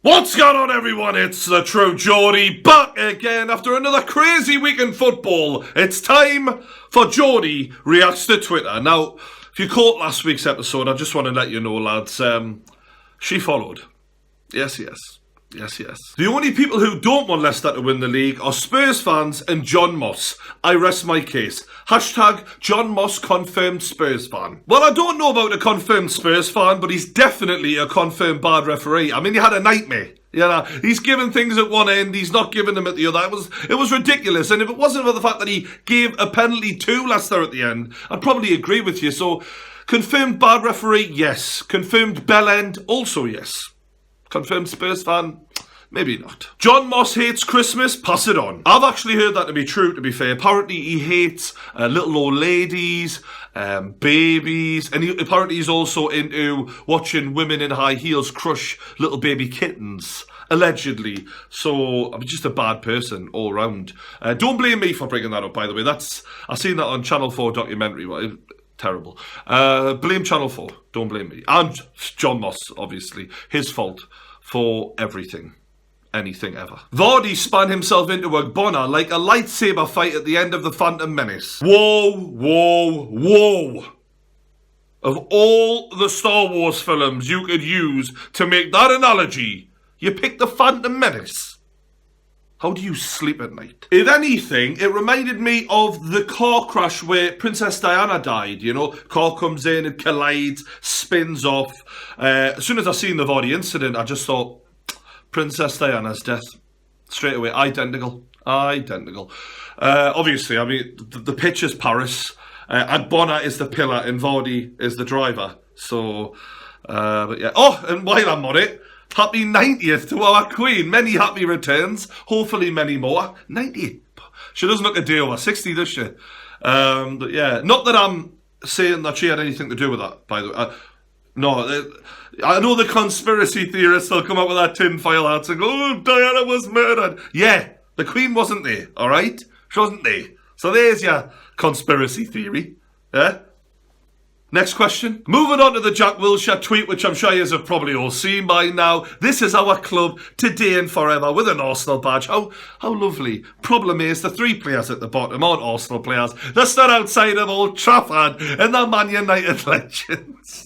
What's going on, everyone? It's the true Geordie back again after another crazy week in football. It's time for Geordie Reacts to Twitter. Now, if you caught last week's episode, I just want to let you know, lads, she followed. Yes. The only people who don't want Leicester to win the league are Spurs fans and John Moss. I rest my case. Hashtag John Moss confirmed Spurs fan. Well, I don't know about a confirmed Spurs fan, but he's definitely a confirmed bad referee. I mean, he had a nightmare. You know, he's giving things at one end, he's not giving them at the other. It was ridiculous. And if it wasn't for the fact that he gave a penalty to Leicester at the end, I'd probably agree with you. So, confirmed bad referee, yes. Confirmed bell end, also yes. Confirmed Spurs fan? Maybe not. John Moss hates Christmas, pass it on. I've actually heard that to be true, to be fair. Apparently he hates little old ladies, babies, and apparently he's also into watching women in high heels crush little baby kittens. Allegedly. So, I'm just a bad person all round. Don't blame me for bringing that up, by the way. I've seen that on Channel 4 documentary. Terrible. Blame Channel 4. Don't blame me. And John Moss, obviously. His fault for everything. Anything ever. Geordie spun himself into a bonner like a lightsaber fight at the end of The Phantom Menace. Whoa. Of all the Star Wars films you could use to make that analogy, you picked The Phantom Menace. How do you sleep at night? If anything, it reminded me of the car crash where Princess Diana died, you know? Car comes in, it collides, spins off. As soon as I seen the Geordie incident, I just thought, Princess Diana's death. Straight away, identical. Obviously, I mean, the pitch is Paris. Agbonna is the pillar and Geordie is the driver. So, but yeah. Oh, and while I'm on it, happy 90th to our Queen. Many happy returns. Hopefully many more. 90. She doesn't look a day over 60, does she? But yeah, not that I'm saying that she had anything to do with that, by the way. No, I know the conspiracy theorists will come up with that tinfoil hat and go, oh, Diana was murdered. Yeah, the Queen wasn't there, alright? She wasn't there. So there's your conspiracy theory. Yeah? Next question. Moving on to the Jack Wilshere tweet, which I'm sure you have probably all seen by now. This is our club today and forever with an Arsenal badge. How lovely. Problem is, the three players at the bottom aren't Arsenal players. They're stood outside of Old Trafford and they're Man United legends.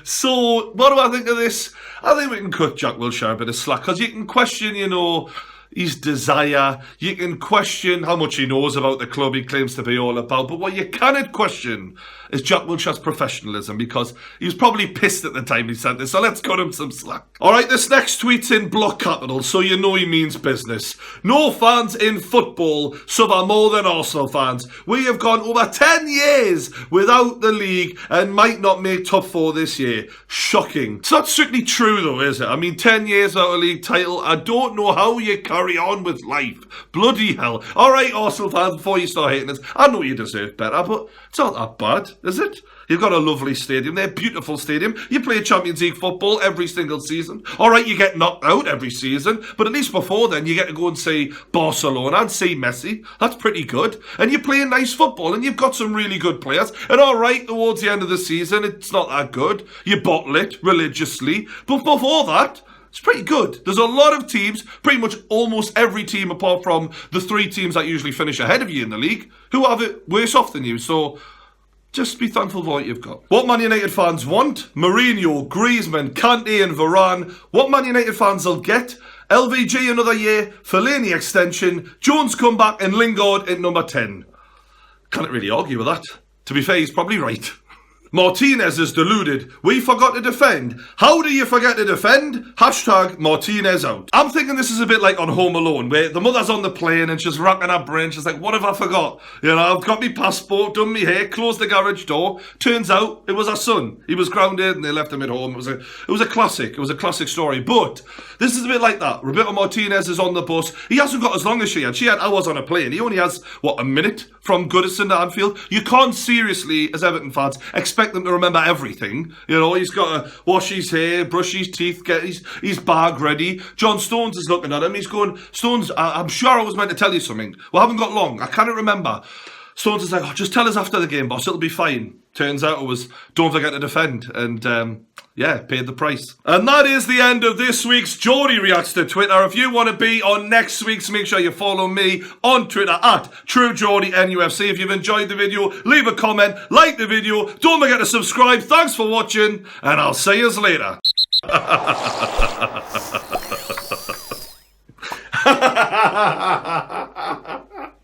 So, what do I think of this? I think we can cut Jack Wilshere a bit of slack, because you can question, you know, his desire. You can question how much he knows about the club he claims to be all about. But what you cannot question is Jack Wilshere's professionalism, because he was probably pissed at the time he sent this. So let's cut him some slack. Alright, this next tweet's in block capitals, so you know he means business. No fans in football suffer more than Arsenal fans. We have gone over 10 years without the league and might not make top 4 this year. Shocking. It's not strictly true though, is it? I mean, 10 years without a league title. I don't know how you carry on with life. Bloody hell. Alright, Arsenal fans, before you start hating us, I know you deserve better, but it's not that bad, is it? You've got a lovely stadium there, beautiful stadium. You play Champions League football every single season. Alright, you get knocked out every season, but at least before then you get to go and see Barcelona and see Messi. That's pretty good. And you're playing nice football and you've got some really good players. And alright, towards the end of the season, it's not that good. You bottle it religiously. But before that, it's pretty good. There's a lot of teams, pretty much almost every team apart from the 3 teams that usually finish ahead of you in the league, who have it worse off than you. So just be thankful for what you've got. What Man United fans want? Mourinho, Griezmann, Kante and Varane. What Man United fans will get? LVG another year, Fellaini extension, Jones comeback and Lingard at number 10. Can't really argue with that. To be fair, he's probably right. Martinez is deluded. We forgot to defend. How do you forget to defend? Hashtag Martinez out. I'm thinking this is a bit like on Home Alone, where the mother's on the plane and she's racking her brain. She's like, what have I forgot? You know, I've got my passport, done my hair, closed the garage door. Turns out it was her son. He was grounded and they left him at home. It was a classic. It was a classic story. But this is a bit like that. Roberto Martinez is on the bus. He hasn't got as long as she had. She had hours on a plane. He only has, a minute from Goodison to Anfield? You can't seriously, as Everton fans, expect them to remember everything. You know, he's got to wash his hair, brush his teeth, get his bag ready. John Stones is looking at him. He's going, Stones, I'm sure I was meant to tell you something. We haven't got long. I cannot remember. Stones is like, oh, just tell us after the game, boss, it'll be fine. Turns out it was, don't forget to defend. And yeah, paid the price. And that is the end of this week's Geordie Reacts to Twitter. If you want to be on next week's, make sure you follow me on Twitter at TrueGeordieNUFC. If you've enjoyed the video, leave a comment, like the video, don't forget to subscribe. Thanks for watching, and I'll see you later.